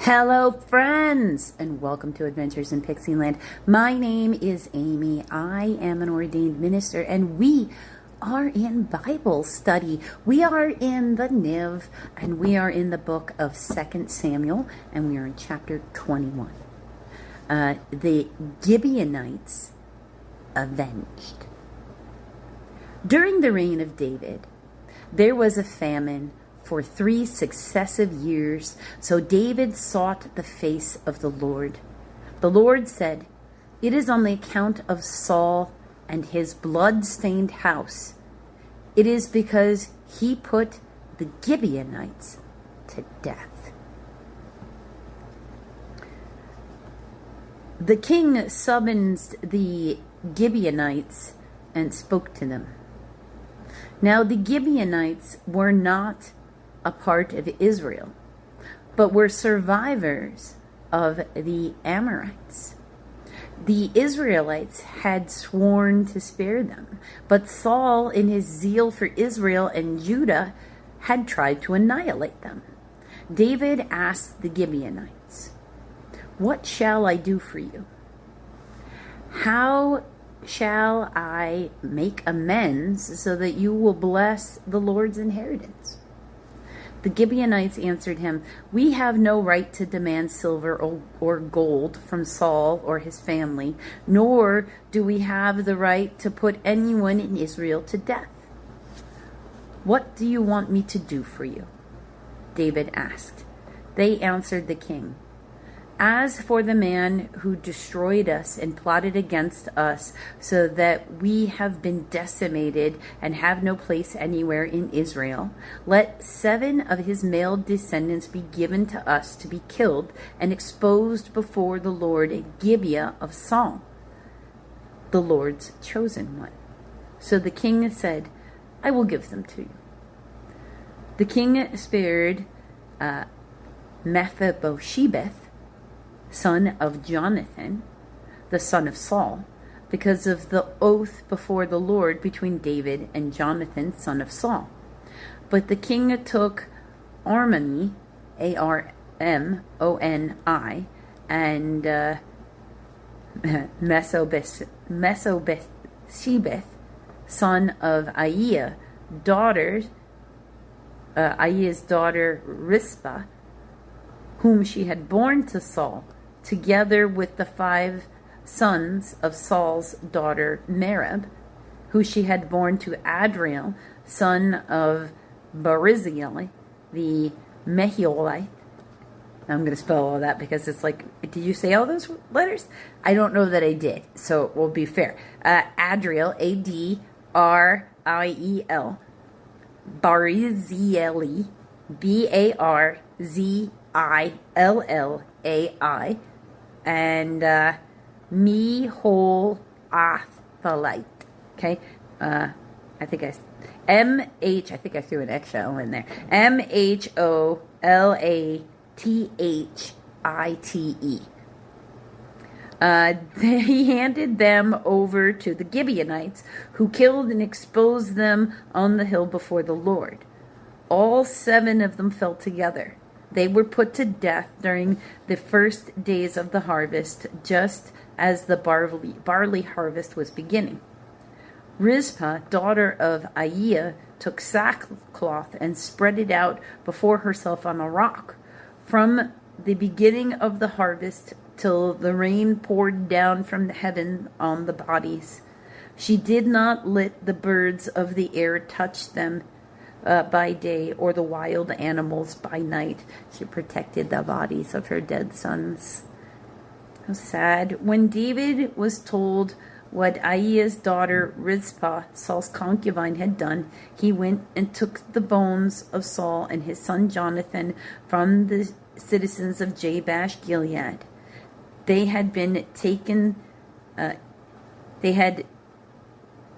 Hello friends, and welcome to Adventures in Pixieland. My name is Amy. I am an ordained minister, and we are in Bible study. We are in the Niv, and we are in the book of 2 Samuel, and we are in chapter 21. The Gibeonites avenged. During the reign of David, there was a famine for 3 successive years. So David sought the face of the Lord. The Lord said, "It is on the account of Saul and his blood-stained house. It is because he put the Gibeonites to death." The king summoned the Gibeonites and spoke to them. Now the Gibeonites were not a part of Israel, but were survivors of the Amorites. The Israelites had sworn to spare them, but Saul, in his zeal for Israel and Judah, had tried to annihilate them. David asked the Gibeonites, "What shall I do for you? How shall I make amends so that you will bless the Lord's inheritance?" The Gibeonites answered him, "We have no right to demand silver or gold from Saul or his family, nor do we have the right to put anyone in Israel to death. What do you want me to do for you?" David asked. They answered the king, "As for the man who destroyed us and plotted against us so that we have been decimated and have no place anywhere in Israel, let 7 of his male descendants be given to us to be killed and exposed before the Lord at Gibeah of Saul, the Lord's chosen one." So the king said, "I will give them to you." The king spared Mephibosheth, son of Jonathan, the son of Saul, because of the oath before the Lord between David and Jonathan, son of Saul. But the king took Armoni, Armoni, and Mesobesheth, son of Aiah's daughter Rizpah, whom she had borne to Saul, together with the 5 sons of Saul's daughter Merab, who she had borne to Adriel, son of Barzillai, the Meholite. I'm going to spell all that because it's like, did you say all those letters? I don't know that I did, so we'll be fair. Adriel, Adriel, Barzillai, Barzillai, and Meholathalite. Okay, I think I threw an eggshell in there. Mholatithite. He handed them over to the Gibeonites, who killed and exposed them on the hill before the Lord. All 7 of them fell together. They were put to death during the first days of the harvest, just as the barley harvest was beginning. Rizpah, daughter of Aiah, took sackcloth and spread it out before herself on a rock. From the beginning of the harvest till the rain poured down from the heaven on the bodies, she did not let the birds of the air touch them by day, or the wild animals by night. She protected the bodies of her dead sons. How sad. When David was told what Aiah's daughter Rizpah, Saul's concubine, had done, he went and took the bones of Saul and his son Jonathan from the citizens of Jabesh Gilead. They had been taken.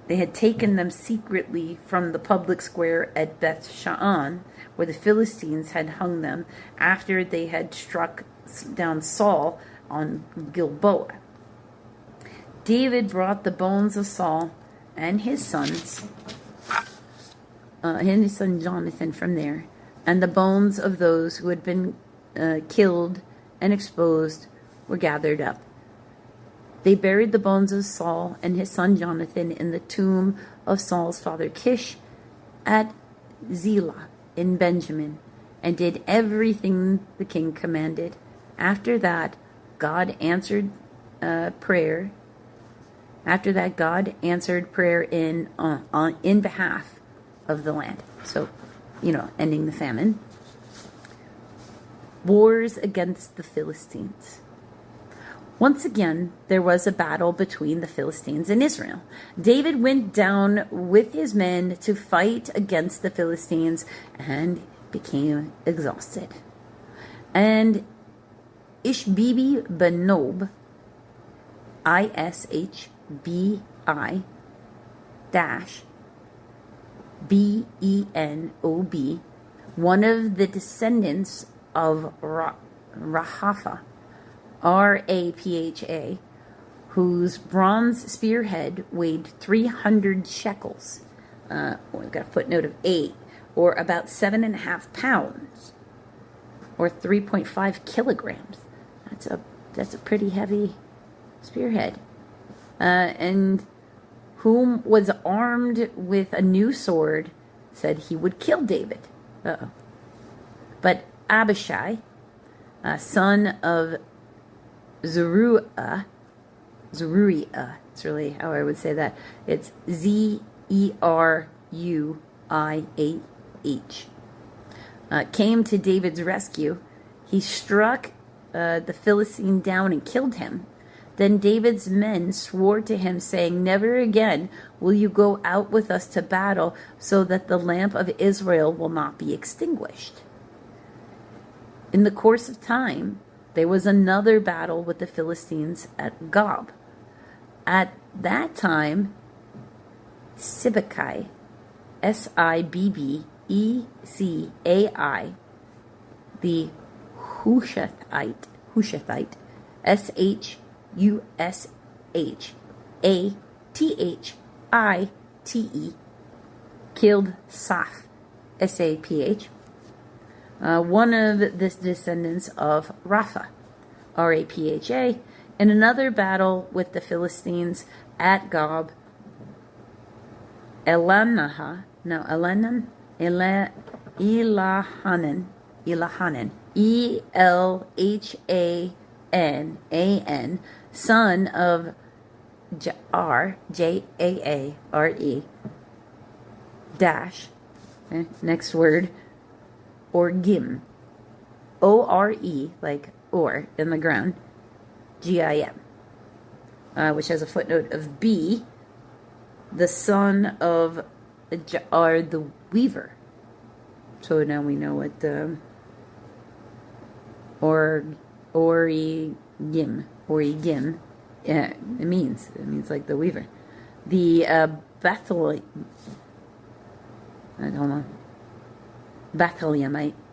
They had taken them secretly from the public square at Beth Sha'an, where the Philistines had hung them after they had struck down Saul on Gilboa. David brought the bones of Saul and his sons, and his son Jonathan from there, and the bones of those who had been killed and exposed were gathered up. They buried the bones of Saul and his son Jonathan in the tomb of Saul's father Kish at Zelah in Benjamin, and did everything the king commanded. After that, God answered prayer. After that, God answered prayer in behalf of the land. So, ending the famine. Wars against the Philistines. Once again, there was a battle between the Philistines and Israel. David went down with his men to fight against the Philistines and became exhausted. And Ishbi Benob, Ishbi dash Benob, one of the descendants of Rahapha, Rapha, whose bronze spearhead weighed 300 shekels. We've got a footnote of 8, or about 7.5 pounds, or 3.5 kilograms. That's a pretty heavy spearhead. And whom was armed with a new sword, said he would kill David. But Abishai, son of Zeruiah, it's really how I would say that. It's Zeruiah, came to David's rescue. He struck the Philistine down and killed him. Then David's men swore to him, saying, "Never again will you go out with us to battle, so that the lamp of Israel will not be extinguished." In the course of time, there was another battle with the Philistines at Gob. At that time, Sibbecai, Sibbeecai, the Hushathite, Shushhathite, killed Saph, Saph, one of the descendants of Rapha, Rapha, in another battle with the Philistines at Gob. Elhanan, Elhanan, son of Jaare, Jaare, dash, next word, Orgim, Ore, like ore in the ground, Gim, which has a footnote of B, the son of Jaare the weaver. So now we know what Origim it means. It means like the weaver. The Bethlehemite.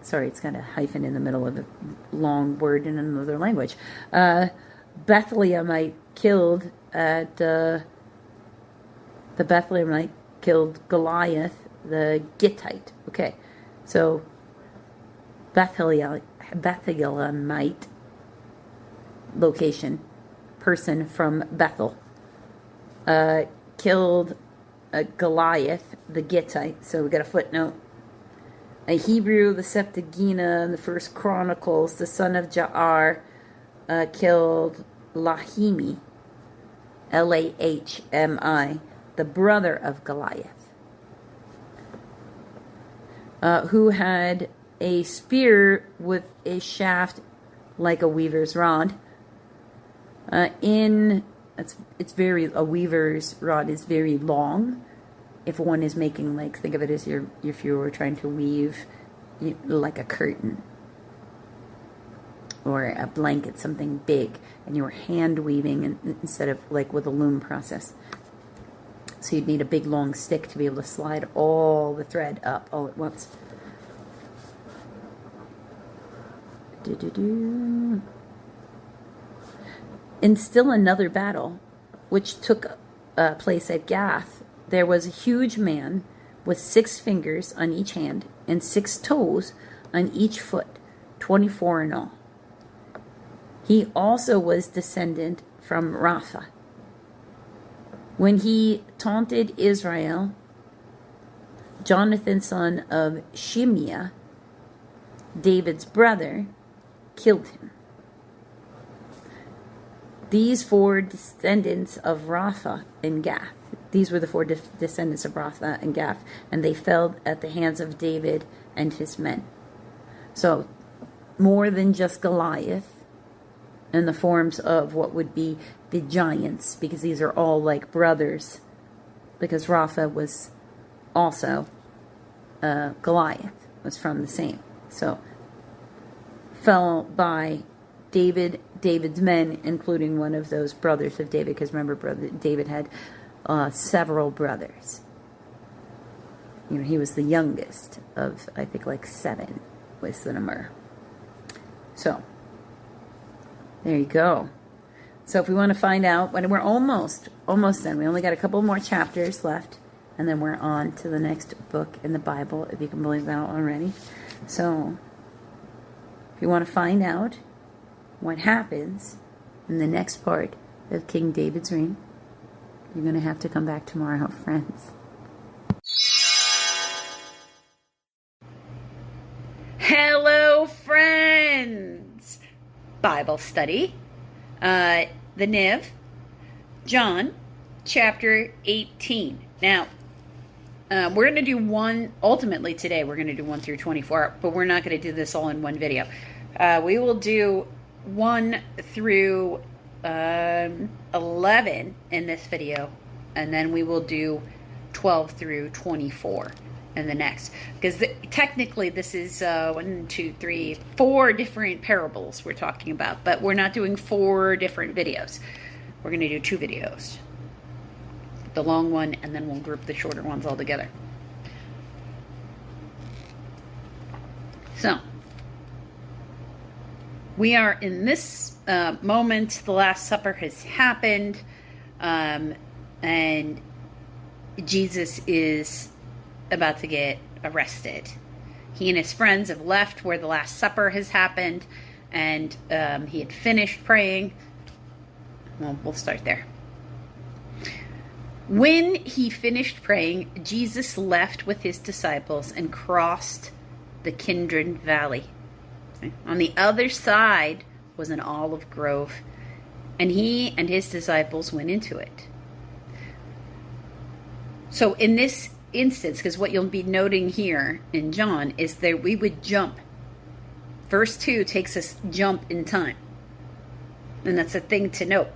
Sorry, it's got a hyphen in the middle of a long word in another language. Bethlehemite killed at the Bethlehemite killed Goliath the Gittite. Okay, so Bethlehemite location, person from Bethel, killed Goliath the Gittite. So we got a footnote. A Hebrew, the Septuagint, the First Chronicles, the son of Jaare, killed Lahmi, Lahmi, the brother of Goliath, who had a spear with a shaft like a weaver's rod. A weaver's rod is very long. If one is making, like, think of it as if you were trying to weave like a curtain or a blanket, something big, and you were hand weaving instead of like with a loom process. So you'd need a big long stick to be able to slide all the thread up all at once. In still another battle, which took place at Gath, there was a huge man with 6 fingers on each hand and 6 toes on each foot, 24 in all. He also was descendant from Rapha. When he taunted Israel, Jonathan, son of Shimeah, David's brother, killed him. These four descendants of Rapha and Gath, these were the four descendants of Rapha and Gath, and they fell at the hands of David and his men. So, more than just Goliath, in the forms of what would be the giants, because these are all like brothers, because Rapha was also Goliath, was from the same. So, fell by David's men, including one of those brothers of David, because remember, David had several brothers. You know, he was the youngest of, I think, like 7 was the number. So, there you go. So if we want to find out, when we're almost done, we only got a couple more chapters left, and then we're on to the next book in the Bible, if you can believe that already. So, if you want to find out what happens in the next part of King David's reign, you're going to have to come back tomorrow, friends. Hello, friends! Bible study. The Niv, John, chapter 18. Now, we're going to do one, ultimately today, we're going to do 1 through 24, but we're not going to do this all in one video. We will do 1 through 11 in this video, and then we will do 12 through 24 in the next, because technically this is 1, 2, 3, 4 different parables we're talking about, but we're not doing 4 different videos. We're going to do 2 videos, the long one, and then we'll group the shorter ones all together. So we are in this moment. The Last Supper has happened, and Jesus is about to get arrested. He and his friends have left where the Last Supper has happened, and he had finished praying. Well, we'll start there. When he finished praying, Jesus left with his disciples and crossed the Kidron Valley. On the other side was an olive grove, and he and his disciples went into it. So in this instance, because what you'll be noting here in John is that we would jump. Verse 2 takes us jump in time. And that's a thing to note.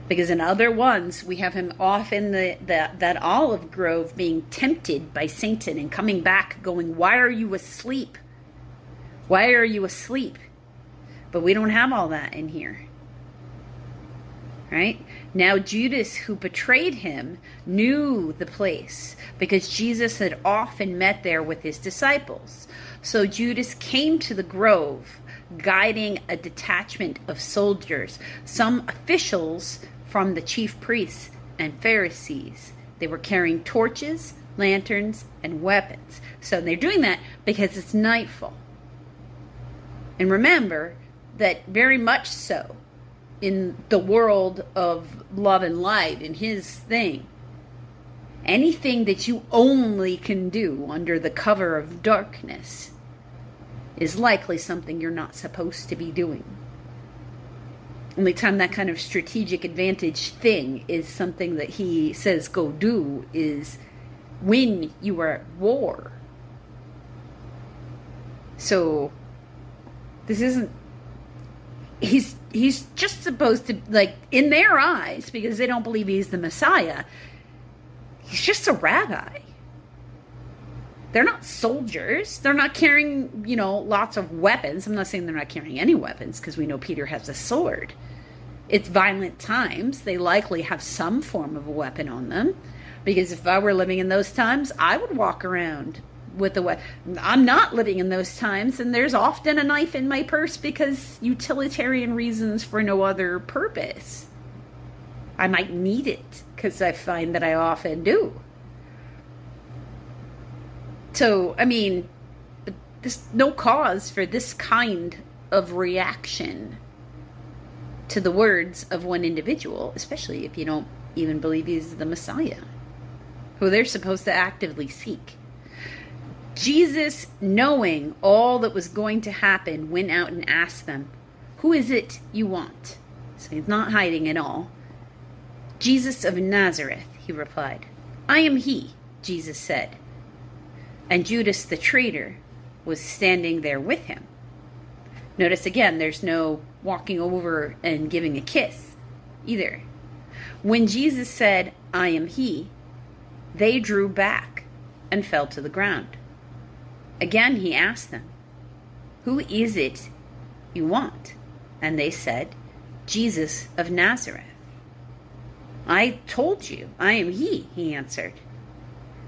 Because in other ones, we have him off in that olive grove being tempted by Satan and coming back going, why are you asleep? Why are you asleep? But we don't have all that in here. Right? Now Judas, who betrayed him, knew the place because Jesus had often met there with his disciples. So Judas came to the grove, guiding a detachment of soldiers, some officials from the chief priests and Pharisees. They were carrying torches, lanterns, and weapons. So they're doing that because it's nightfall. And remember that very much so, in the world of love and light, in his thing, anything that you only can do under the cover of darkness is likely something you're not supposed to be doing. Only time that kind of strategic advantage thing is something that he says go do is when you are at war. So this isn't, he's just supposed to, like, in their eyes, because they don't believe he's the Messiah, he's just a rabbi. They're not soldiers. They're not carrying, lots of weapons. I'm not saying they're not carrying any weapons, because we know Peter has a sword. It's violent times. They likely have some form of a weapon on them, because if I were living in those times, I would walk around with a weapon. I'm not living in those times, and there's often a knife in my purse because utilitarian reasons for no other purpose. I might need it because I find that I often do. So, I mean, there's no cause for this kind of reaction to the words of one individual, especially if you don't even believe he's the Messiah, who they're supposed to actively seek. Jesus, knowing all that was going to happen, went out and asked them, "Who is it you want?" So he's not hiding at all. "Jesus of Nazareth," he replied. "I am he," Jesus said. And Judas the traitor was standing there with him. Notice again, there's no walking over and giving a kiss either. When Jesus said, "I am he," they drew back and fell to the ground. Again he asked them, "Who is it you want?" And they said, "Jesus of Nazareth." "I told you, I am he answered.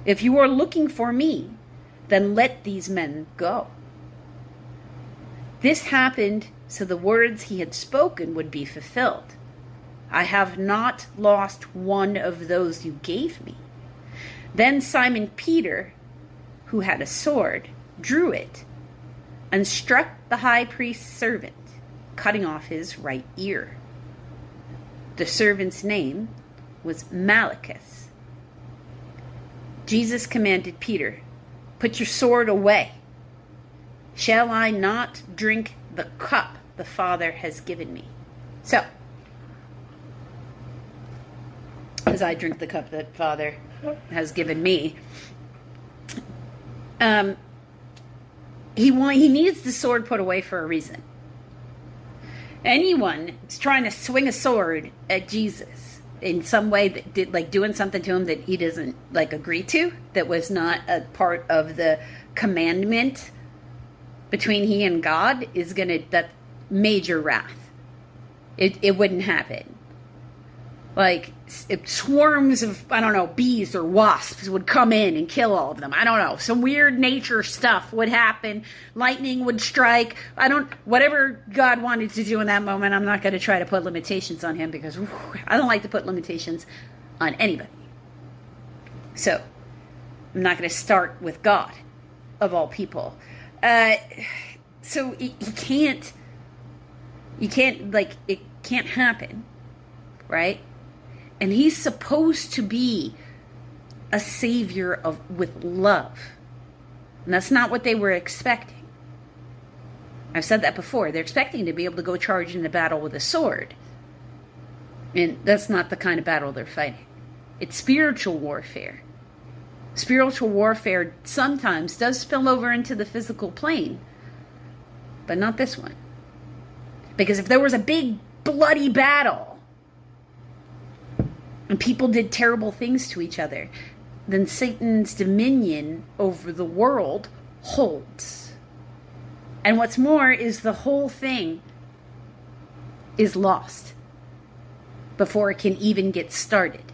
"If you are looking for me, then let these men go." This happened so the words he had spoken would be fulfilled. "I have not lost one of those you gave me." Then Simon Peter, who had a sword, drew it and struck the high priest's servant, cutting off his right ear. The servant's name was Malchus. Jesus commanded Peter, "Put your sword away. Shall I not drink the cup the Father has given me?" So, as I drink the cup that Father has given me, he needs the sword put away for a reason. Anyone is trying to swing a sword at Jesus in some way that did, like doing something to him that he doesn't like agree to, that was not a part of the commandment between he and God, is that major wrath. It wouldn't happen. Like, swarms of, I don't know, bees or wasps would come in and kill all of them. I don't know. Some weird nature stuff would happen. Lightning would strike. Whatever God wanted to do in that moment, I'm not going to try to put limitations on him, because I don't like to put limitations on anybody. So, I'm not going to start with God, of all people. So, you can't, it can't happen, right? And he's supposed to be a savior with love. And that's not what they were expecting. I've said that before. They're expecting to be able to go charge into battle with a sword. And that's not the kind of battle they're fighting. It's spiritual warfare. Spiritual warfare sometimes does spill over into the physical plane. But not this one. Because if there was a big bloody battle, and people did terrible things to each other, then Satan's dominion over the world holds. And what's more is the whole thing is lost before it can even get started.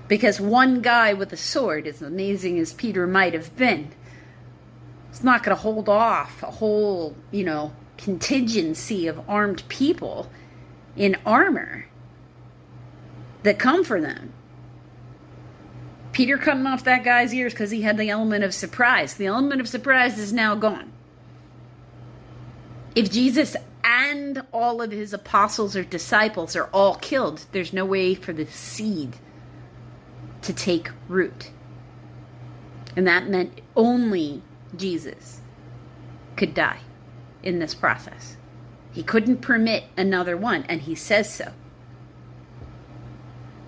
Because one guy with a sword, as amazing as Peter might have been, is not going to hold off a whole, contingency of armed people in armor that come for them. Peter cutting off that guy's ears because he had the element of surprise. The element of surprise is now gone. If Jesus and all of his apostles or disciples are all killed, there's no way for the seed to take root. And that meant only Jesus could die in this process. He couldn't permit another one, and he says so.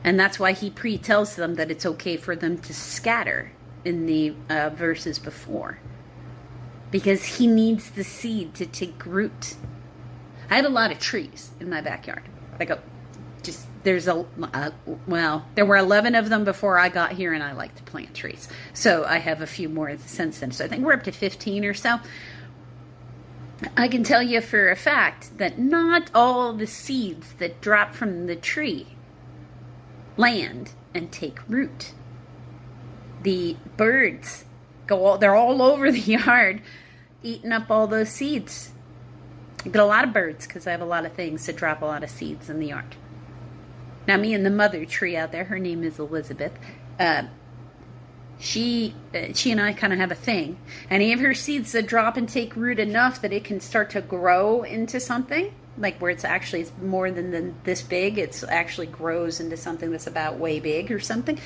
And that's why he tells them that it's okay for them to scatter in the verses before. Because he needs the seed to take root. I had a lot of trees in my backyard. There were 11 of them before I got here, and I like to plant trees. So I have a few more since then. So I think we're up to 15 or so. I can tell you for a fact that not all the seeds that drop from the tree land and take root. The birds they're all over the yard eating up all those seeds. I get a lot of birds because I have a lot of things that drop a lot of seeds in the yard. Now me and the mother tree out there, her name is Elizabeth, she and I kind of have a thing. Any of her seeds that drop and take root enough that it can start to grow into something, like where it's more than this big, it's actually grows into something that's about way big or something.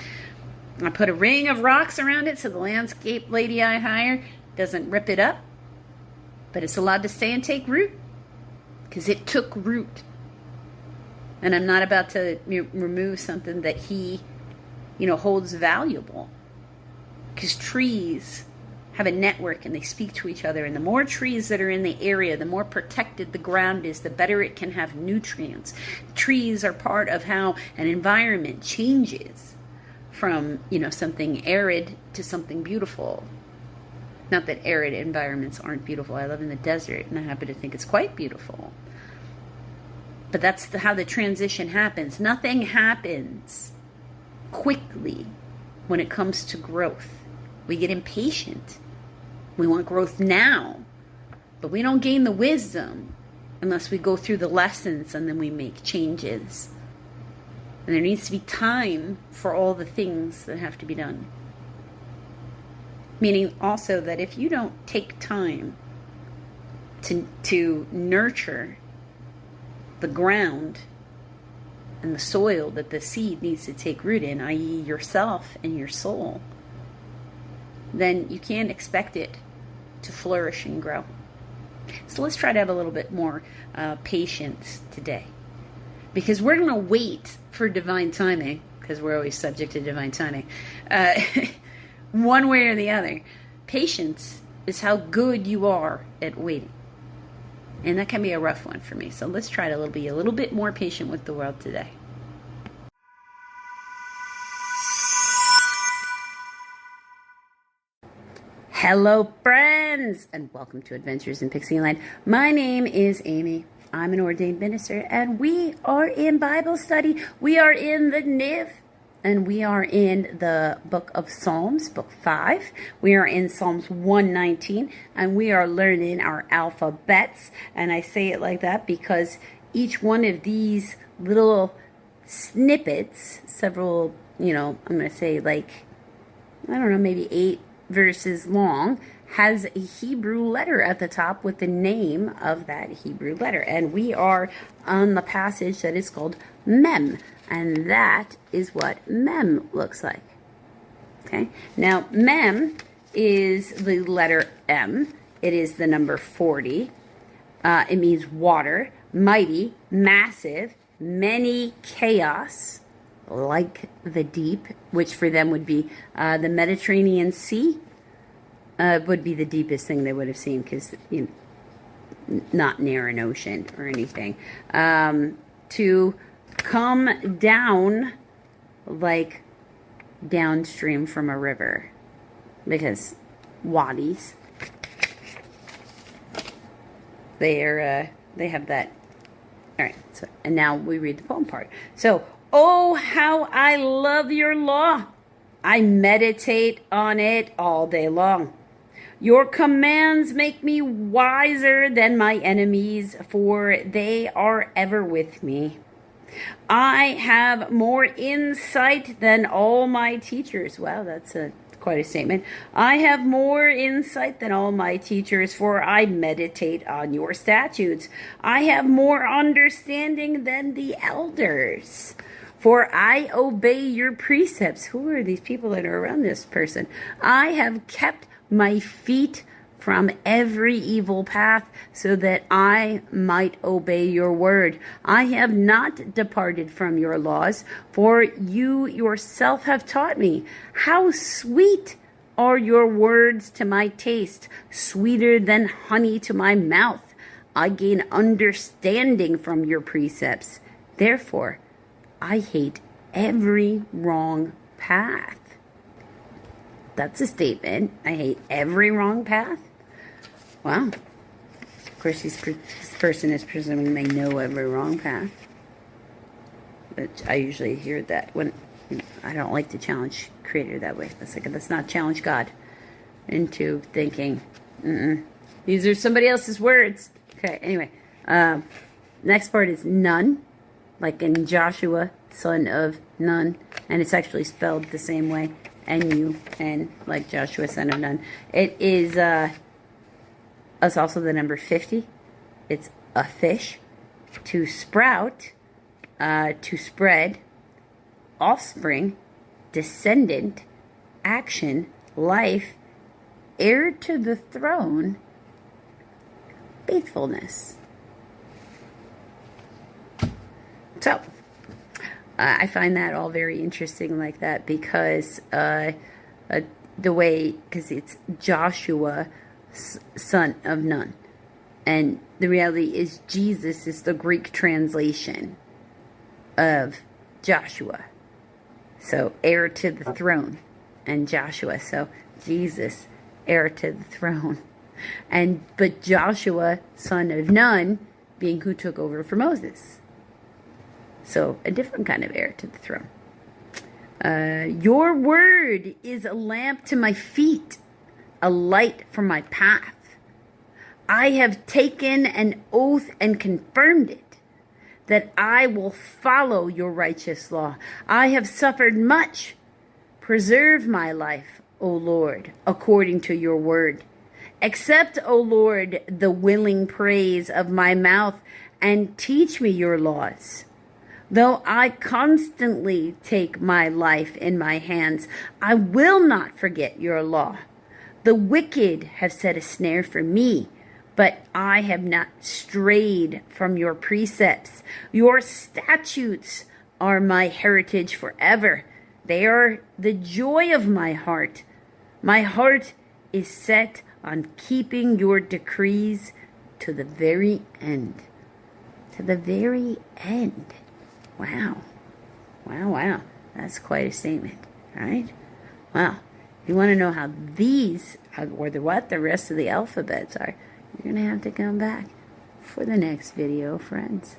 I put a ring of rocks around it so the landscape lady I hire doesn't rip it up, but it's allowed to stay and take root because it took root. And I'm not about to remove something that he, holds valuable, because trees have a network and they speak to each other. And the more trees that are in the area, the more protected the ground is, the better it can have nutrients. Trees are part of how an environment changes from, something arid to something beautiful. Not that arid environments aren't beautiful. I live in the desert and I happen to think it's quite beautiful. But that's how the transition happens. Nothing happens quickly when it comes to growth. We get impatient. We want growth now. But we don't gain the wisdom unless we go through the lessons and then we make changes. And there needs to be time for all the things that have to be done. Meaning also that if you don't take time to nurture the ground and the soil that the seed needs to take root in, i.e. yourself and your soul, then you can't expect it to flourish and grow. So let's try to have a little bit more patience today. Because we're going to wait for divine timing, because we're always subject to divine timing, one way or the other. Patience is how good you are at waiting. And that can be a rough one for me. So let's try to be a little bit more patient with the world today. Hello, friends, and welcome to Adventures in Pixieland. My name is Amy. I'm an ordained minister, and we are in Bible study. We are in the Niv, and we are in the book of Psalms, book 5. We are in Psalms 119, and we are learning our alphabets. And I say it like that because each one of these little snippets, several, I'm going to say maybe 8 verses long, has a Hebrew letter at the top with the name of that Hebrew letter. And we are on the passage that is called Mem. And that is what Mem looks like. Okay. Now, Mem is the letter M. It is the number 40. It means water, mighty, massive, many, chaos, like the deep, which for them would be the Mediterranean Sea. Would be the deepest thing they would have seen, because not near an ocean or anything. To come down like downstream from a river, because wadis, they have that. All right, so, and now we read the poem part. So, oh, how I love your law. I meditate on it all day long. Your commands make me wiser than my enemies, for they are ever with me. I have more insight than all my teachers. Wow, that's quite a statement. I have more insight than all my teachers, for I meditate on your statutes. I have more understanding than the elders, for I obey your precepts. Who are these people that are around this person? I have kept my feet from every evil path, so that I might obey your word. I have not departed from your laws, for you yourself have taught me. How sweet are your words to my taste, sweeter than honey to my mouth. I gain understanding from your precepts. Therefore, I hate every wrong path. That's a statement. I hate every wrong path. Wow. Of course, this person is presuming they know every wrong path. But I usually hear that when I don't like to challenge Creator that way. Let's not challenge God into thinking, these are somebody else's words. Okay, anyway. Next part is none, like in Joshua, son of Nun. And it's actually spelled the same way. N-U-N, like Joshua, son of Nun. It is, it's also the number 50. It's a fish. To sprout, to spread, offspring, descendant, action, life, heir to the throne, faithfulness. So, I find that all very interesting like that because because it's Joshua, son of Nun. And the reality is Jesus is the Greek translation of Joshua. So, heir to the throne and Joshua. So, Jesus, heir to the throne. But Joshua, son of Nun, being who took over for Moses. So, a different kind of heir to the throne. Your word is a lamp to my feet, a light for my path. I have taken an oath and confirmed it, that I will follow your righteous law. I have suffered much. Preserve my life, O Lord, according to your word. Accept, O Lord, the willing praise of my mouth, and teach me your laws. Though I constantly take my life in my hands, I will not forget your law. The wicked have set a snare for me, but I have not strayed from your precepts. Your statutes are my heritage forever. They are the joy of my heart. My heart is set on keeping your decrees to the very end. To the very end. Wow. Wow, wow. That's quite a statement, right? Wow. If you want to know how these, or the rest of the alphabets are, you're going to have to come back for the next video, friends.